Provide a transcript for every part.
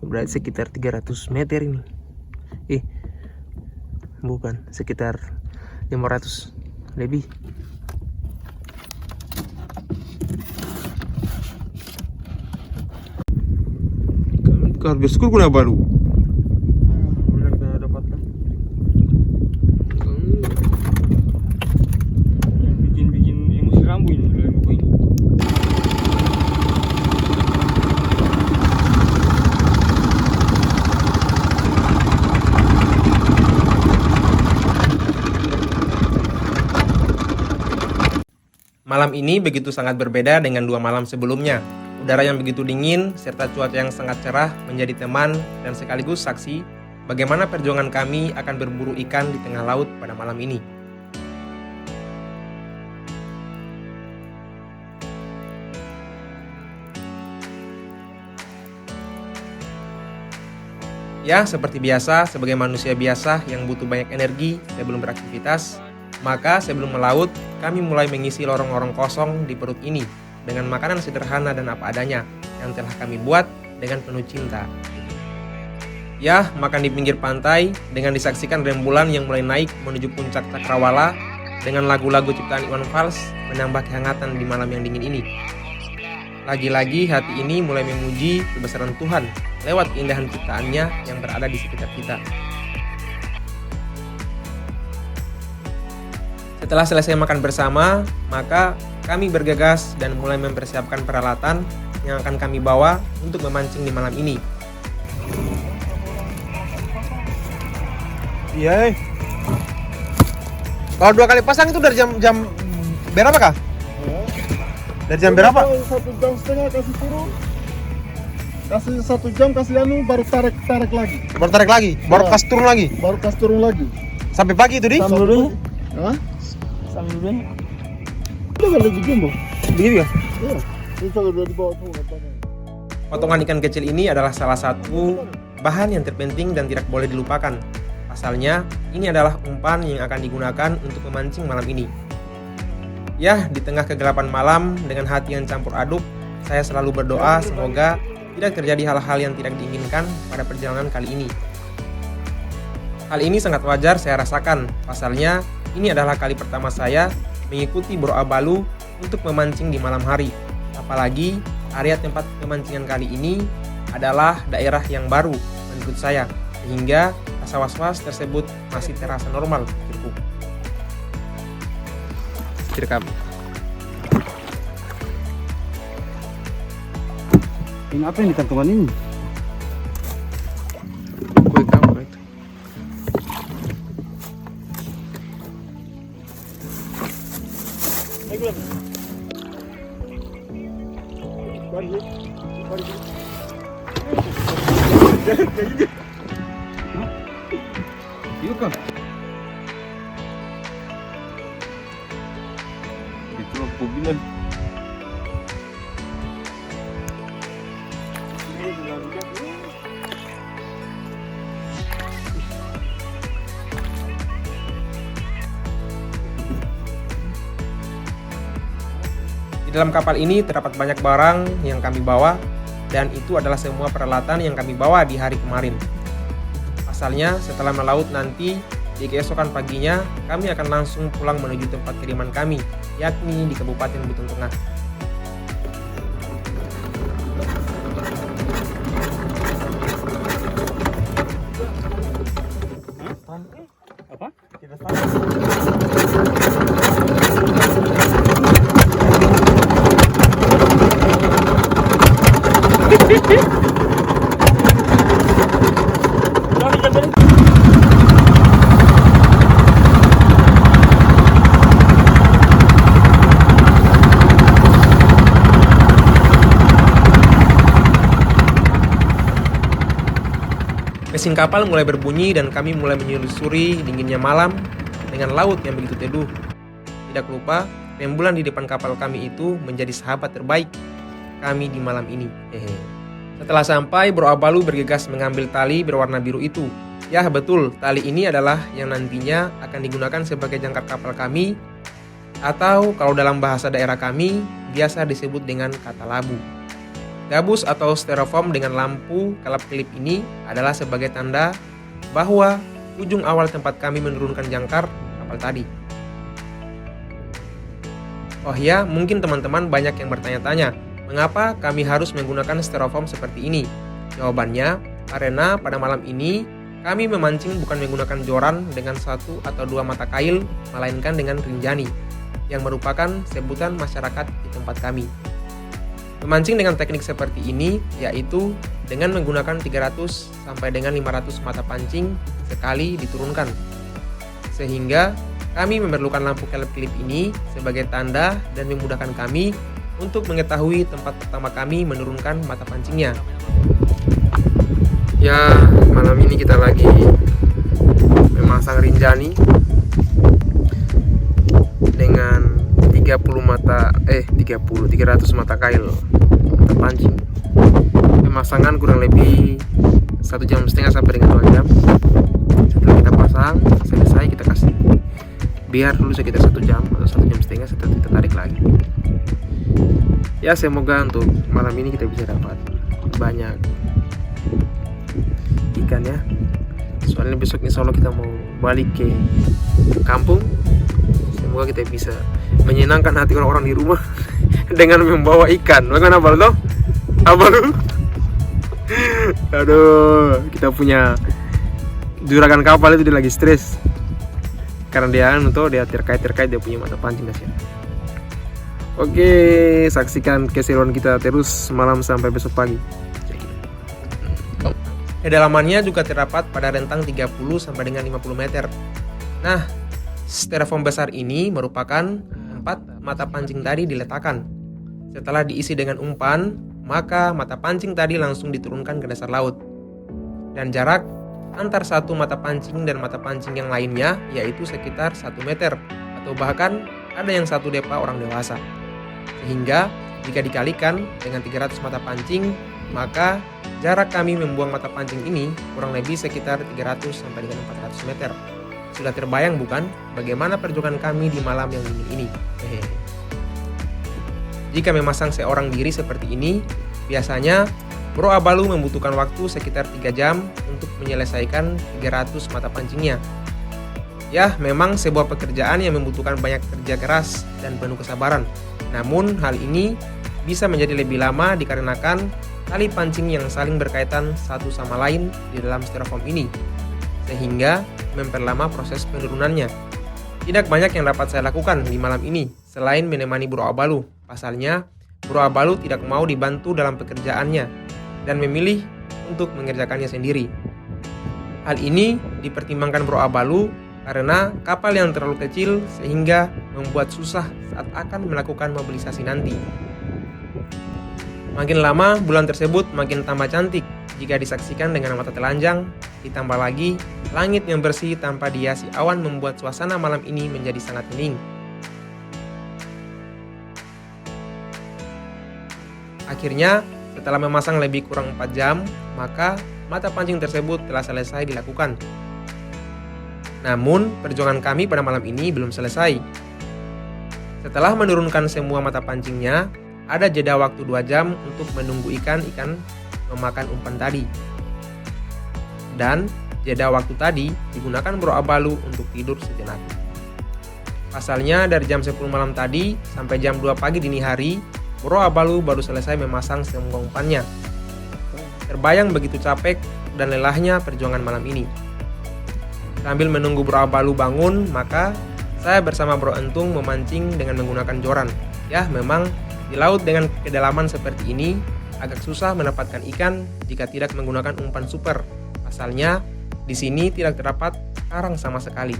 Berarti sekitar 300 meter ini. Bukan, sekitar 500 lebih. Habis school kuna baru. Udah kita dapatkan. Bikin emosi rambu ini dalam buku ini. Malam ini begitu sangat berbeda dengan 2 malam sebelumnya. Udara yang begitu dingin serta cuaca yang sangat cerah menjadi teman dan sekaligus saksi bagaimana perjuangan kami akan berburu ikan di tengah laut pada malam ini. Ya, seperti biasa, sebagai manusia biasa yang butuh banyak energi sebelum beraktivitas, maka sebelum melaut, kami mulai mengisi lorong-lorong kosong di perut ini dengan makanan sederhana dan apa adanya yang telah kami buat dengan penuh cinta. Ya, makan di pinggir pantai dengan disaksikan rembulan yang mulai naik menuju puncak Cakrawala dengan lagu-lagu ciptaan Iwan Fals menambah kehangatan di malam yang dingin ini. Lagi-lagi hati ini mulai memuji kebesaran Tuhan lewat keindahan ciptaannya yang berada di sekitar kita. Setelah selesai makan bersama, maka kami bergegas dan mulai mempersiapkan peralatan yang akan kami bawa untuk memancing di malam ini. Iya. Kalau 2 kali pasang itu dari jam berapa kah? Dari jam berapa? 1,5 jam kasih turun. Kasih 1 jam kasih anu baru tarik lagi. Baru tarik lagi, baru kas turun lagi. Baru kas turun lagi. Sampai pagi itu, Di? Sampai dulu. Hah? Sambil dulu. Itu kan lagi jumbo. Begitu ya? Iya. Itu udah dibawa tuh katanya. Potongan ikan kecil ini adalah salah satu bahan yang terpenting dan tidak boleh dilupakan. Pasalnya, ini adalah umpan yang akan digunakan untuk memancing malam ini. Ya, di tengah kegelapan malam dengan hati yang campur aduk, saya selalu berdoa semoga tidak terjadi hal-hal yang tidak diinginkan pada perjalanan kali ini. Hal ini sangat wajar saya rasakan, pasalnya ini adalah kali pertama saya mengikuti Bro Abalu untuk memancing di malam hari. Apalagi area tempat pemancingan kali ini adalah daerah yang baru menurut saya, sehingga rasa was-was tersebut masih terasa normal. Direkam. Ini apa yang di kantongan ini? Kue kamu itu. Iya kan? Itu aku bilang. Di dalam kapal ini terdapat banyak barang yang kami bawa, dan itu adalah semua peralatan yang kami bawa di hari kemarin. Pasalnya, setelah melaut nanti, di keesokan paginya, kami akan langsung pulang menuju tempat kiriman kami, yakni di Kabupaten Buton Tengah. Apa? Mesin kapal mulai berbunyi dan kami mulai menyusuri dinginnya malam dengan laut yang begitu teduh. Tidak lupa, rembulan di depan kapal kami itu menjadi sahabat terbaik kami di malam ini. Setelah sampai, Bro Abalu bergegas mengambil tali berwarna biru itu. Ya betul, tali ini adalah yang nantinya akan digunakan sebagai jangkar kapal kami, atau kalau dalam bahasa daerah kami, biasa disebut dengan kata labu. Gabus atau styrofoam dengan lampu kelap-kelip ini adalah sebagai tanda bahwa ujung awal tempat kami menurunkan jangkar kapal tadi. Oh ya, mungkin teman-teman banyak yang bertanya-tanya, mengapa kami harus menggunakan styrofoam seperti ini? Jawabannya, karena pada malam ini kami memancing bukan menggunakan joran dengan 1 atau 2 mata kail, melainkan dengan rinjani, yang merupakan sebutan masyarakat di tempat kami. Memancing dengan teknik seperti ini yaitu dengan menggunakan 300 sampai dengan 500 mata pancing sekali diturunkan. Sehingga kami memerlukan lampu kelap-kelip ini sebagai tanda dan memudahkan kami untuk mengetahui tempat pertama kami menurunkan mata pancingnya. Ya, malam ini kita lagi memasang rinjani dengan 300 mata kail mata pancing. Pemasangan kurang lebih 1,5 jam sampai dengan 2 jam. Setelah kita pasang selesai, kita kasih biar dulu sekitar 1 jam atau 1,5 jam, setelah kita tarik lagi. Ya, semoga untuk malam ini kita bisa dapat banyak ikan ya. Soalnya besok insya Allah kita mau balik ke kampung. Semoga kita bisa menyenangkan hati orang-orang di rumah dengan membawa ikan. Bagaimana Abal toh? Abal? Aduh, kita punya juragan kapal itu dia lagi stres karena dia terkait dia punya mata pancing kasihan. Oke, saksikan keseruan kita terus malam sampai besok pagi. Kedalamannya juga terdapat pada rentang 30 sampai dengan 50 meter. Nah, styrofoam besar ini merupakan tempat mata pancing tadi diletakkan. Setelah diisi dengan umpan, maka mata pancing tadi langsung diturunkan ke dasar laut. Dan jarak antar satu mata pancing dan mata pancing yang lainnya yaitu sekitar 1 meter atau bahkan ada yang 1 depa orang dewasa. Sehingga jika dikalikan dengan 300 mata pancing, maka jarak kami membuang mata pancing ini kurang lebih sekitar 300 sampai dengan 400 meter. Sudah terbayang bukan bagaimana perjuangan kami di malam yang dingin ini? Jika memasang seorang diri seperti ini, biasanya Bro Abalu membutuhkan waktu sekitar 3 jam untuk menyelesaikan 300 mata pancingnya. Ya, memang sebuah pekerjaan yang membutuhkan banyak kerja keras dan penuh kesabaran. Namun hal ini bisa menjadi lebih lama dikarenakan tali pancing yang saling berkaitan satu sama lain di dalam styrofoam ini, sehingga memperlama proses penurunannya. Tidak banyak yang dapat saya lakukan di malam ini selain menemani Bro Abalu. Pasalnya, Bro Abalu tidak mau dibantu dalam pekerjaannya dan memilih untuk mengerjakannya sendiri. Hal ini dipertimbangkan Bro Abalu karena kapal yang terlalu kecil sehingga membuat susah saat akan melakukan mobilisasi nanti. Makin lama bulan tersebut makin tambah cantik jika disaksikan dengan mata telanjang, ditambah lagi langit yang bersih tanpa dihiasi awan membuat suasana malam ini menjadi sangat hening. Akhirnya, setelah memasang lebih kurang 4 jam, maka mata pancing tersebut telah selesai dilakukan. Namun, perjuangan kami pada malam ini belum selesai. Setelah menurunkan semua mata pancingnya, ada jeda waktu 2 jam untuk menunggu ikan-ikan memakan umpan tadi. Dan jeda waktu tadi digunakan Bro Abalu untuk tidur sejenak. Pasalnya dari jam 10 malam tadi sampai jam 2 pagi dini hari, Bro Abalu baru selesai memasang semua umpannya. Terbayang begitu capek dan lelahnya perjuangan malam ini. Sambil menunggu Bro Abalu bangun, maka saya bersama Bro Entung memancing dengan menggunakan joran. Ya, memang di laut dengan kedalaman seperti ini agak susah mendapatkan ikan jika tidak menggunakan umpan super. Pasalnya di sini tidak terdapat karang sama sekali.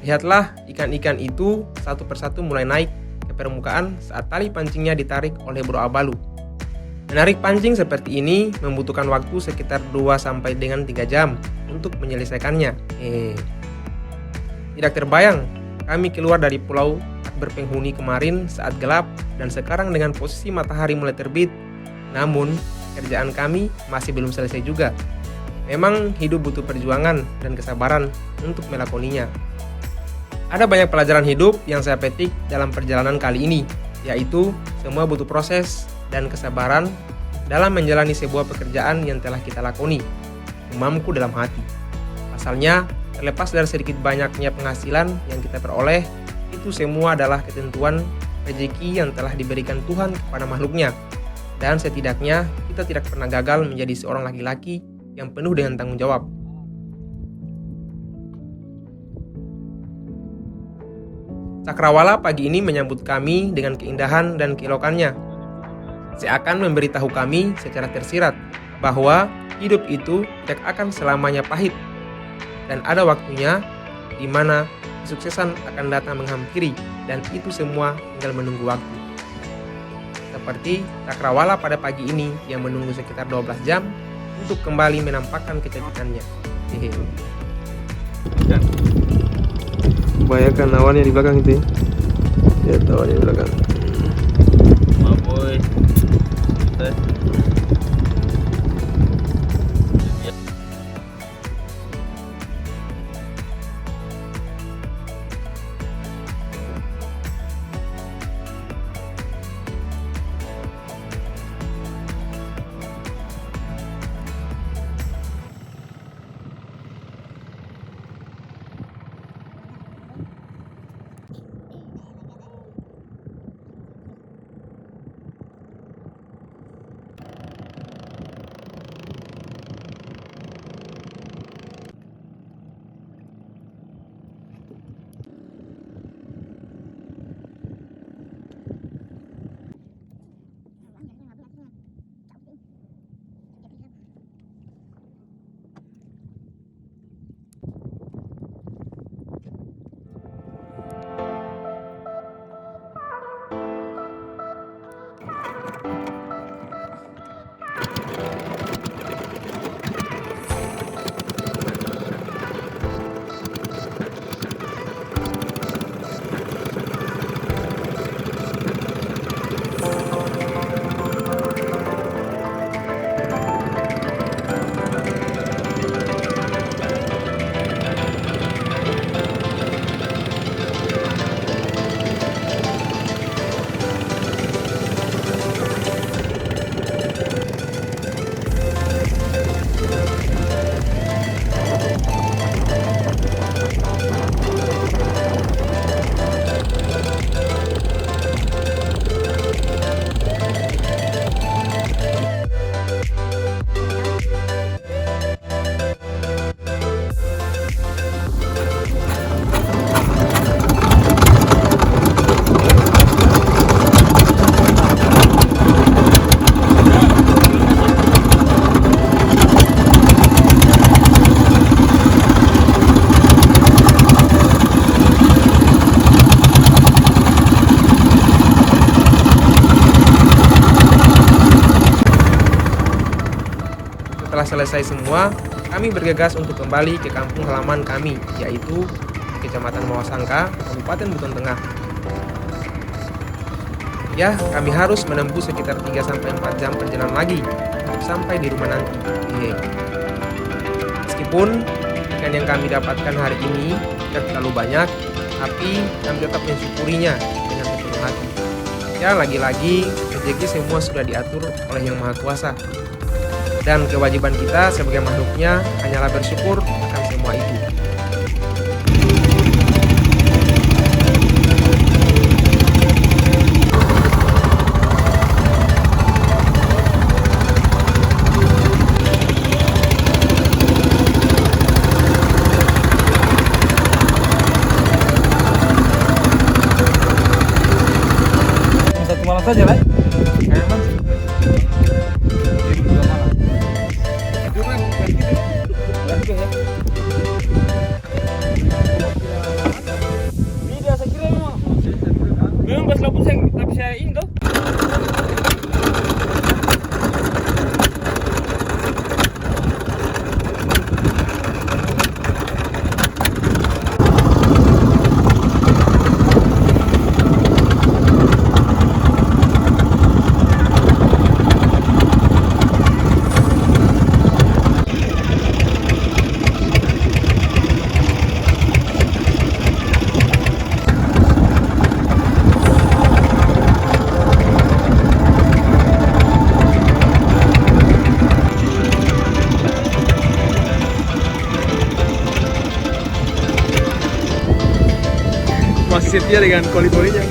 Lihatlah ikan-ikan itu satu persatu mulai naik ke permukaan saat tali pancingnya ditarik oleh Bro Abalu. Menarik pancing seperti ini membutuhkan waktu sekitar 2 sampai dengan 3 jam untuk menyelesaikannya. Tidak terbayang kami keluar dari pulau berpenghuni kemarin saat gelap dan sekarang dengan posisi matahari mulai terbit. Namun, kerjaan kami masih belum selesai juga. Memang hidup butuh perjuangan dan kesabaran untuk melakoninya. Ada banyak pelajaran hidup yang saya petik dalam perjalanan kali ini, yaitu semua butuh proses dan kesabaran dalam menjalani sebuah pekerjaan yang telah kita lakoni. Umamku dalam hati. Pasalnya, terlepas dari sedikit banyaknya penghasilan yang kita peroleh, itu semua adalah ketentuan rezeki yang telah diberikan Tuhan kepada makhluknya. Dan setidaknya kita tidak pernah gagal menjadi seorang laki-laki yang penuh dengan tanggung jawab. Cakrawala pagi ini menyambut kami dengan keindahan dan keelokannya. Seakan memberitahu kami secara tersirat bahwa hidup itu tidak akan selamanya pahit. Dan ada waktunya di mana kesuksesan akan datang menghampiri dan itu semua tinggal menunggu waktu. Seperti Cakrawala pada pagi ini yang menunggu sekitar 12 jam untuk kembali menampakkan kecantikannya. Hehehe. Bayangkan awannya di belakang itu ya. Lihat awannya di belakang. Maboy. Setelah selesai semua, kami bergegas untuk kembali ke kampung halaman kami, yaitu di Kecamatan Mawasangka, Kabupaten Buton Tengah. Ya, kami harus menempuh sekitar 3-4 jam perjalanan lagi untuk sampai di rumah nanti. Meskipun ikan yang kami dapatkan hari ini tidak terlalu banyak, tapi kami tetap mensyukurinya dengan sepenuh hati. Ya, lagi-lagi rezeki semua sudah diatur oleh Yang Maha Kuasa. Dan kewajiban kita sebagai makhluknya hanyalah bersyukur akan semua itu. Satu malam saja, Lai. Memang bas lapun saya tapi saya ini tuh. sepia dengan koli-kolinya.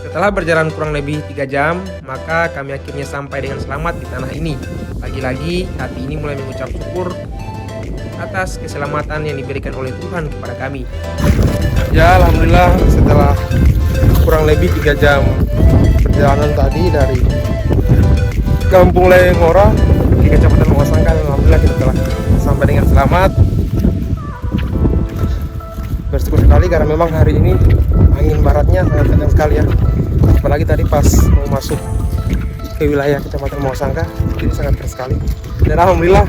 Setelah berjalan kurang lebih 3 jam, maka kami akhirnya sampai dengan selamat di tanah ini. Lagi-lagi, hati ini mulai mengucap syukur atas keselamatan yang diberikan oleh Tuhan kepada kami. Ya, alhamdulillah setelah kurang lebih 3 jam perjalanan tadi dari Kampung Lengora ke Kecamatan Mawasangka, alhamdulillah kita telah sampai dengan selamat. Bersyukur sekali karena memang hari ini angin baratnya sangat kencang sekali ya. Apalagi tadi pas mau masuk ke wilayah Kecamatan Mawasangka, ini sangat keras sekali. Dan alhamdulillah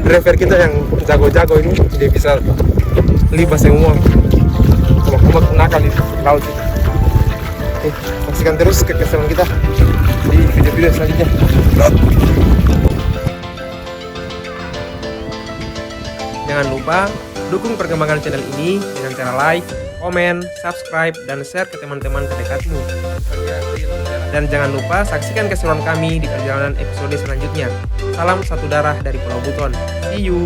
driver kita yang jago-jago ini dia bisa libas semua sama nakal di laut itu. Oke, saksikan terus kekeselan kita di video-video selanjutnya. Jangan lupa dukung perkembangan channel ini dengan cara like, komen, subscribe, dan share ke teman-teman terdekatmu. Dan jangan lupa saksikan keseruan kami di perjalanan episode selanjutnya. Salam satu darah dari Pulau Buton. See you!